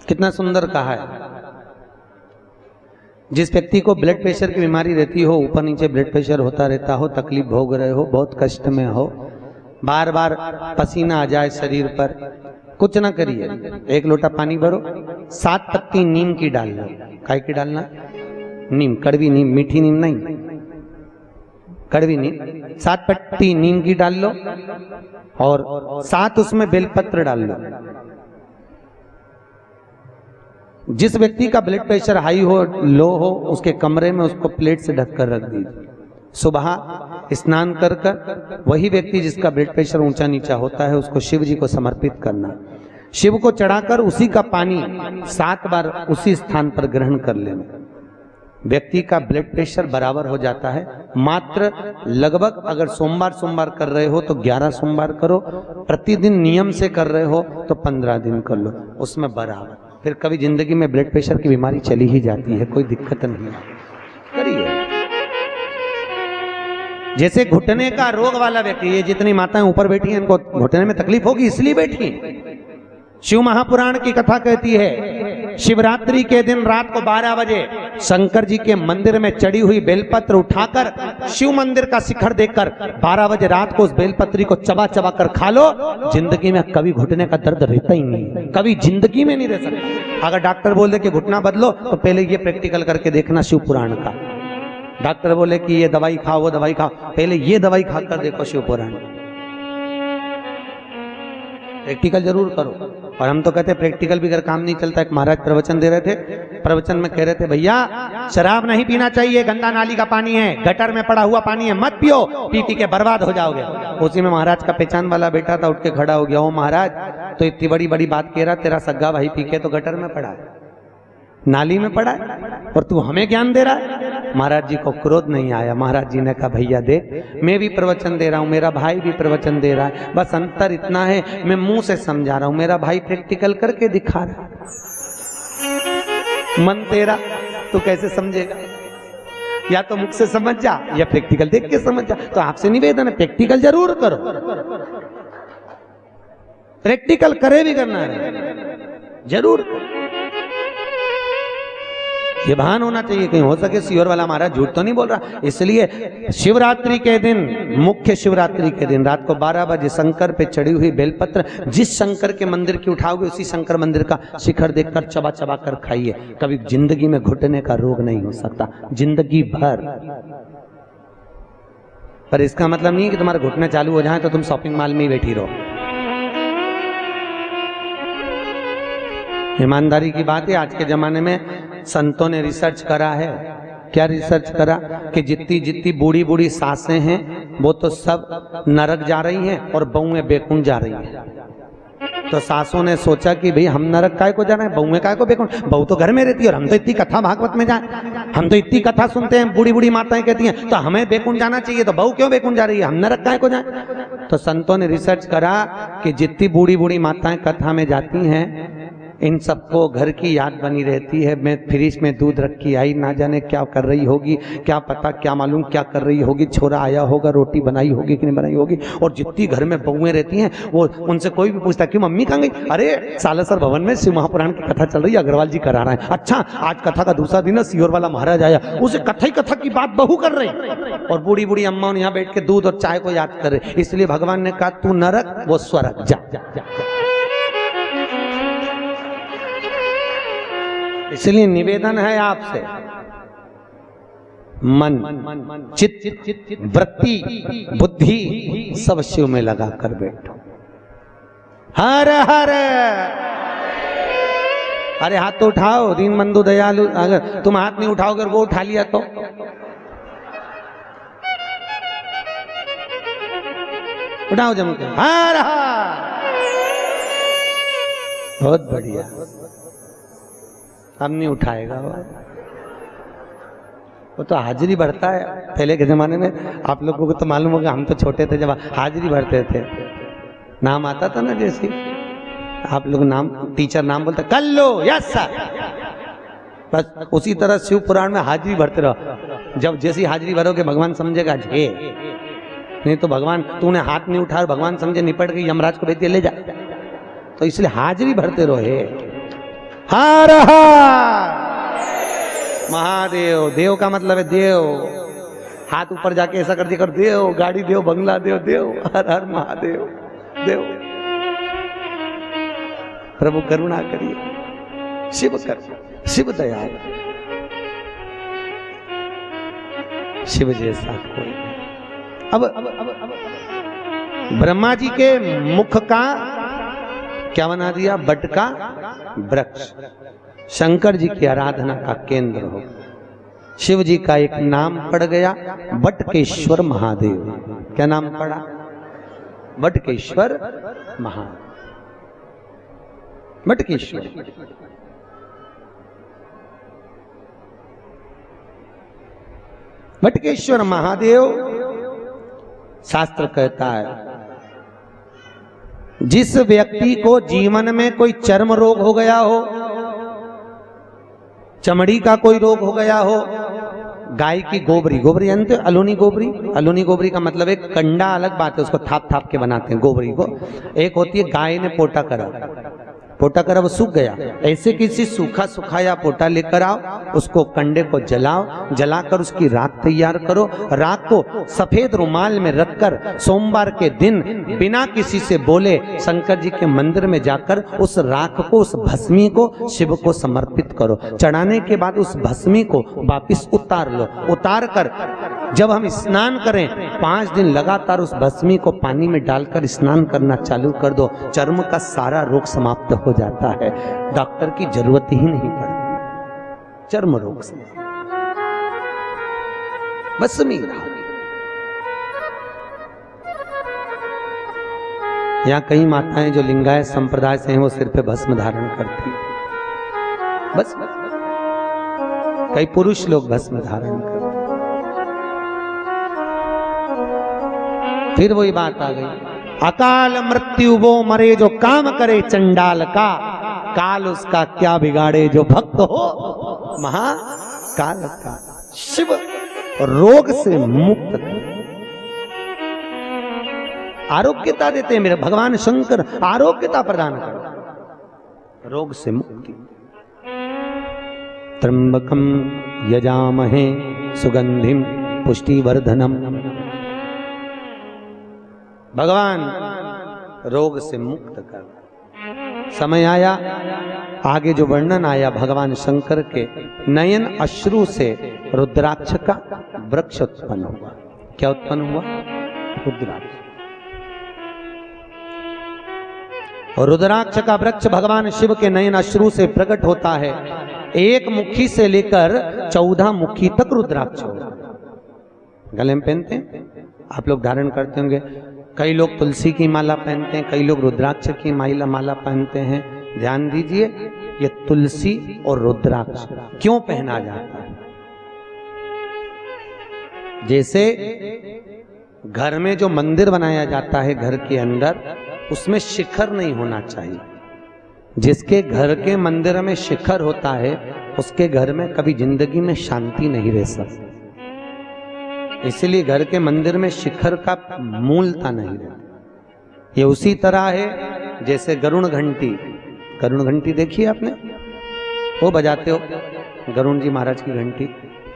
कितना सुंदर कहा है। जिस व्यक्ति को ब्लड प्रेशर की बीमारी रहती हो, ऊपर नीचे ब्लड प्रेशर होता रहता हो, तकलीफ भोग रहे हो, बहुत कष्ट में हो, बार बार पसीना आ जाए शरीर पर, कुछ ना करिए, एक लोटा पानी भरो, 7 पत्ती नीम की डाल लो। काय की डालना? नीम, कड़वी नीम, मीठी नीम नहीं, कड़वी नीम। 7 पत्ती नीम की डाल लो और 7 उसमें बेलपत्र डाल लो। जिस व्यक्ति का ब्लड प्रेशर हाई हो, लो हो, उसके कमरे में उसको प्लेट से ढककर रख दीजिए। सुबह स्नान कर कर वही व्यक्ति जिसका ब्लड प्रेशर ऊंचा नीचा होता है उसको शिव जी को समर्पित करना। शिव को चढ़ाकर उसी का पानी 7 बार उसी स्थान पर ग्रहण कर लेना। व्यक्ति का ब्लड प्रेशर बराबर हो जाता है। मात्र लगभग अगर सोमवार कर रहे हो तो 11 सोमवार करो, प्रतिदिन नियम से कर रहे हो तो 15 दिन कर लो, उसमें बराबर। फिर कभी जिंदगी में ब्लड प्रेशर की बीमारी चली ही जाती है, कोई दिक्कत नहीं है, करिए। जैसे घुटने का रोग वाला व्यक्ति, ये जितनी माताएं ऊपर बैठी हैं इनको घुटने में तकलीफ होगी इसलिए बैठी। शिव महापुराण की कथा कहती है, शिवरात्रि के दिन रात को 12 बजे शंकर जी के मंदिर में चढ़ी हुई बेलपत्र उठाकर शिव मंदिर का शिखर देखकर 12 बजे रात को उस बेलपत्री को चबा चबा कर खा लो, जिंदगी में कभी घुटने का दर्द रहता ही नहीं, कभी जिंदगी में नहीं रह सकता। अगर डॉक्टर बोल दे कि घुटना बदलो तो पहले ये प्रैक्टिकल करके देखना शिव पुराण का। डॉक्टर बोले कि ये दवाई खाओ, वो दवाई खाओ, पहले ये दवाई खाकर देखो शिव पुराण। प्रैक्टिकल जरूर करो। और हम तो कहते प्रैक्टिकल भी अगर काम नहीं चलता। एक महाराज प्रवचन दे रहे थे, प्रवचन में कह रहे थे, भैया शराब नहीं पीना चाहिए, गंदा नाली का पानी है, गटर में पड़ा हुआ पानी है, मत पियो, पी पी के बर्बाद हो जाओगे। उसी में महाराज का पहचान वाला बेटा था, उठ के खड़ा हो गया, ओ महाराज तो इतनी बड़ी बड़ी बात कह रहा, तेरा सग्गा भाई पी के तो गटर में पड़ा है, नाली में पड़ा है, और तू हमें ज्ञान दे रहा है। महाराज जी को क्रोध नहीं आया। महाराज जी ने कहा, भैया देख, मैं भी प्रवचन दे रहा हूँ, मेरा भाई भी प्रवचन दे रहा है, बस अंतर इतना है मैं मुंह से समझा रहा हूँ, मेरा भाई प्रैक्टिकल करके दिखा रहा है। मन तेरा, तू कैसे समझेगा? या तो मुख से समझ जा या प्रैक्टिकल देख के समझ जा। तो आपसे निवेदन है, प्रैक्टिकल जरूर करो, प्रैक्टिकल करे भी करना है जरूर। ये भान होना चाहिए, कहीं हो सके सीहोर वाला महाराज झूठ तो नहीं बोल रहा। इसलिए शिवरात्रि के दिन, मुख्य शिवरात्रि के दिन रात को 12 बजे शंकर पे चढ़ी हुई बेलपत्र जिस शंकर के मंदिर की उठाओगे उसी शंकर मंदिर का शिखर देखकर चबा चबा कर खाइए। कभी जिंदगी में घुटने का रोग नहीं हो सकता, जिंदगी भर। पर इसका मतलब नहीं है कि तुम्हारे घुटने चालू हो जाए तो तुम शॉपिंग मॉल में ही बैठी रहो। ईमानदारी की बात है, आज के जमाने में संतों ने रिसर्च करा है। क्या रिसर्च करा? कि जितनी जितनी बूढ़ी बूढ़ी सासें हैं वो तो सब नरक जा रही हैं और बहुएं बेकुंठ जा रही हैं। तो सासों ने सोचा कि भाई हम नरक काय को जा रहे हैं, बहुएं काय को बेकुंठ? बहू तो घर में रहती है और हम तो इतनी कथा भागवत में जाए, हम तो इतनी कथा सुनते हैं, बूढ़ी बूढ़ी माताएं कहती हैं तो हमें बेकुंठ जाना चाहिए, तो बहू क्यों बेकुंठ जा रही है, हम नरक काय को जाए? तो संतों ने रिसर्च करा कि जितनी बूढ़ी बूढ़ी माताएं कथा में जाती हैं इन सबको घर की याद बनी रहती है। मैं फ्रिज में दूध रखी आई, ना जाने क्या कर रही होगी, क्या पता, क्या मालूम क्या कर रही होगी, छोरा आया होगा, रोटी बनाई होगी कि नहीं बनाई होगी। और जितनी घर में बहुएं रहती हैं वो, उनसे कोई भी पूछता कि मम्मी कहाँ गई? अरे सालासर भवन में शिव महापुराण की कथा चल रही है, अग्रवाल जी करा रहे हैं। अच्छा, आज कथा का दूसरा दिन है, सीहोर वाला महाराज आया, उसे कथा ही कथा की बात बहू कर रही, और बूढ़ी बूढ़ी अम्मा यहाँ बैठ के दूध और चाय को याद कर रहे। इसलिए भगवान ने कहा तू नरक वो स्वर्ग जा। इसलिए निवेदन है आपसे, मन, चित्त, वृत्ति, बुद्धि सब शिव में लगा कर बैठो। हर हर, अरे हाथ तो उठाओ, दीन बंधु दयालु। अगर तुम हाथ नहीं उठाओगे, वो उठा लिया तो उठाओ जम के, हर हर। बहुत बढ़िया। हम नहीं उठाएगा वो तो हाजिरी भरता है। पहले के जमाने में आप लोगों को तो मालूम होगा, हम तो छोटे थे जब हाजिरी भरते थे, नाम आता था ना, जैसे आप लोग नाम, टीचर नाम बोलते कर लो, यस सर, बस उसी तरह शिव पुराण में हाजिरी भरते रहो। जब जैसी हाजिरी भरोगे भगवान समझेगा झे, नहीं तो भगवान, तूने हाथ नहीं उठाया, भगवान समझे निपट गई, यमराज को भेज दिया ले जा। तो इसलिए हाजिरी भरते रहो, हर हर महादेव। देव का मतलब है देव। हाथ ऊपर जाके ऐसा कर दिया कर, देव, गाड़ी देव, बंगला देव, देव, हर हर महादेव देव। प्रभु करुणा करिए, शिव कर, शिव दयाल, शिव जैसा कोई नहीं। अब ब्रह्मा जी के मुख का क्या बना दिया? बट का वृक्ष। शंकर जी की आराधना का केंद्र हो। शिव जी का एक नाम पड़ गया, बटकेश्वर महादेव। क्या नाम पड़ा? बटकेश्वर महादेव। बटकेश्वर। बटकेश्वर महादेव, शास्त्र कहता है जिस व्यक्ति को जीवन में कोई चर्म रोग हो गया हो, चमड़ी का कोई रोग हो गया हो, गाय की गोबरी, गोबरी जानते हो? अलोनी गोबरी। अलोनी गोबरी का मतलब एक कंडा अलग बात है, उसको थाप थाप के बनाते हैं गोबरी को। एक होती है गाय ने पोटा करा, पोटा करा वो सूख गया, ऐसे किसी सूखा सुखाया पोटा लेकर आओ, उसको कंडे को जलाओ, जलाकर उसकी राख तैयार करो। राख को सफेद रुमाल में रखकर सोमवार के दिन बिना किसी से बोले शंकर जी के मंदिर में जाकर उस राख को, उस भस्मी को शिव को समर्पित करो। चढ़ाने के बाद उस भस्मी को वापिस उतार लो। उतार कर जब हम स्नान करें 5 दिन लगातार उस भस्मी को पानी में डालकर स्नान करना चालू कर दो, चर्म का सारा रोग समाप्त हो जाता है। डॉक्टर की जरूरत ही नहीं पड़ती चर्म रोग से। भस्मी यहाँ कई माताएं जो लिंगायत संप्रदाय से हैं वो सिर पे भस्म धारण करती है। बस कई पुरुष लोग भस्म धारण करते। फिर वही बात आ गई, अकाल मृत्यु वो मरे जो काम करे चंडाल का, काल उसका क्या बिगाड़े जो भक्त हो महाकाल का। शिव रोग से मुक्त कर, आरोग्यता देते हैं। मेरे भगवान शंकर आरोग्यता प्रदान कर, रोग से मुक्ति। त्र्यंबकम यजामहे सुगंधिम पुष्टिवर्धनम। भगवान रोग से मुक्त कर। समय आया, आगे जो वर्णन आया भगवान शंकर के नयन अश्रु से रुद्राक्ष का वृक्ष उत्पन्न हुआ। क्या उत्पन्न हुआ? रुद्राक्ष। और रुद्राक्ष का वृक्ष भगवान शिव के नयन अश्रु से प्रकट होता है। एक मुखी से लेकर 14 मुखी तक रुद्राक्ष होगा। गले में पहनते हैं, आप लोग धारण करते होंगे। कई लोग तुलसी की माला पहनते हैं, कई लोग रुद्राक्ष की माला पहनते हैं। ध्यान दीजिए, ये तुलसी और रुद्राक्ष क्यों पहना जाता है? जैसे घर में जो मंदिर बनाया जाता है घर के अंदर, उसमें शिखर नहीं होना चाहिए। जिसके घर के मंदिर में शिखर होता है उसके घर में कभी जिंदगी में शांति नहीं रह सकती। इसलिए घर के मंदिर में शिखर का मूलता नहीं रहती। ये उसी तरह है जैसे गरुण घंटी। गरुण घंटी देखिए आपने, वो बजाते हो गरुण जी महाराज की घंटी।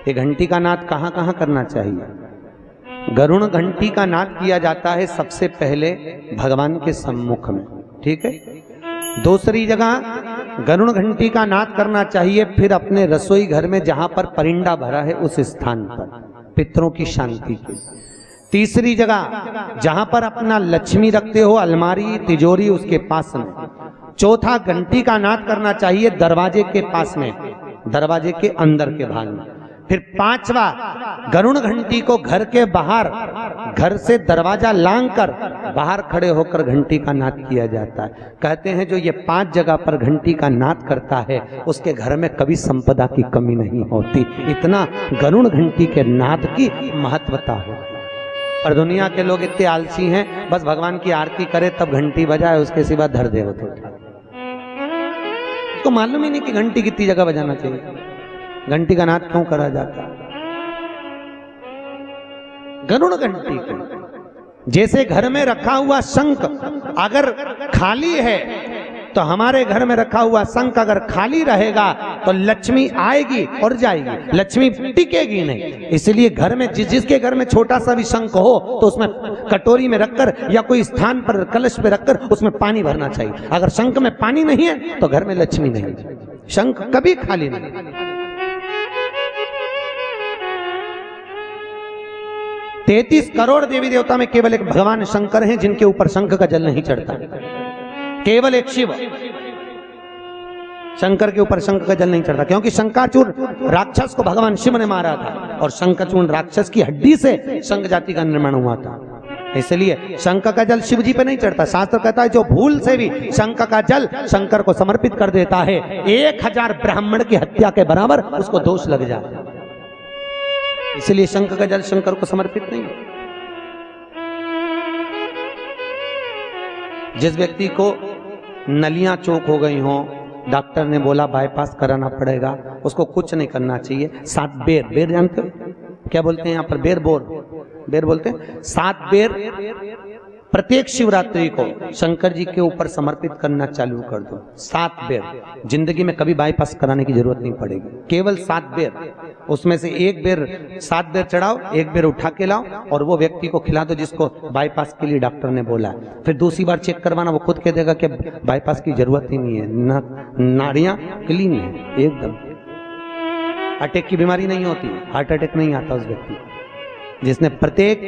ये घंटी का नाद कहाँ कहाँ करना चाहिए? गरुण घंटी का नाद किया जाता है सबसे पहले भगवान के सम्मुख में, ठीक है। दूसरी जगह गरुण घंटी का नाद करना चाहिए फिर अपने रसोई घर में जहां पर परिंदा भरा है उस स्थान पर, पितरों की शांति के। तीसरी जगह जहां पर अपना लक्ष्मी रखते हो, अलमारी तिजोरी, उसके पास में। चौथा घंटी का नाद करना चाहिए दरवाजे के पास में, दरवाजे के अंदर के भाग में। फिर पांचवा, गरुण घंटी को घर के बाहर, घर से दरवाजा लांग कर बाहर खड़े होकर घंटी का नाद किया जाता है। कहते हैं जो ये 5 जगह पर घंटी का नाद करता है उसके घर में कभी संपदा की कमी नहीं होती। इतना गरुण घंटी के नाद की महत्वता हो। और दुनिया के लोग इतने आलसी हैं, बस भगवान की आरती करे तब घंटी बजाए, उसके सिवा धर दे। उसको मालूम ही नहीं कि घंटी कितनी जगह बजाना चाहिए, घंटी का नाद क्यों करा जाता है। गरुड़ घंटी को जैसे घर में रखा हुआ शंख अगर खाली है तो हमारे घर में रखा हुआ शंख अगर खाली रहेगा तो लक्ष्मी आएगी और जाएगी, लक्ष्मी टिकेगी नहीं। इसलिए घर में जिसके घर में छोटा सा भी शंख हो तो उसमें कटोरी में रखकर या कोई स्थान पर कलश पे रखकर उसमें पानी भरना चाहिए। अगर शंख में पानी नहीं है तो घर में लक्ष्मी नहीं, शंख कभी खाली नहीं। 33 करोड़ देवी देवता में केवल एक भगवान शंकर हैं जिनके ऊपर शंख का जल नहीं चढ़ता, केवल एक शिव शंकर के ऊपर शंख का जल नहीं चढ़ता, क्योंकि शंकाचूर राक्षस को भगवान शिव ने मारा था और शंकाचूर राक्षस की हड्डी से शंख जाति का निर्माण हुआ था। इसलिए शंख का जल शिव जी पे नहीं चढ़ता। शास्त्र कहता है जो भूल से भी शंख का जल शंकर को समर्पित कर देता है 1000 ब्राह्मण की हत्या के बराबर उसको दोष लग जाता है। इसलिए शंख का जल शंकर को समर्पित नहीं। जिस व्यक्ति को नलियां चौक हो गई हों, डॉक्टर ने बोला बाईपास कराना पड़ेगा, उसको कुछ नहीं करना चाहिए। 7 बेर, बेर जानते हो क्या बोलते हैं यहाँ पर? बेर बोलते हैं। 7 बेर प्रत्येक शिवरात्रि को शंकर जी के ऊपर समर्पित करना चालू कर दो। 7 बेर, जिंदगी में कभी बाईपास कराने की जरूरत नहीं पड़ेगी, केवल 7 बेर। उसमें से 1 बेर 7 बेर चढ़ाओ, 1 बेर उठा के लाओ और वो व्यक्ति को खिला दो जिसको बाईपास के लिए डॉक्टर ने बोला। फिर दूसरी बार चेक करवाना, वो खुद कह देगा कि बाईपास की जरूरत ही नहीं है, नाड़ियां क्लीन है एकदम, अटैक की बीमारी नहीं होती, हार्ट अटैक नहीं आता उस व्यक्ति जिसने प्रत्येक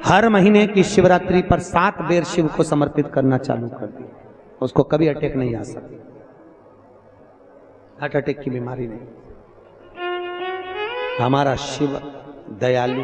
हर महीने की शिवरात्रि पर 7 बेर शिव को समर्पित करना चालू कर दिया, उसको कभी अटैक नहीं आ सकती, हार्ट अटैक की बीमारी नहीं। हमारा शिव दयालु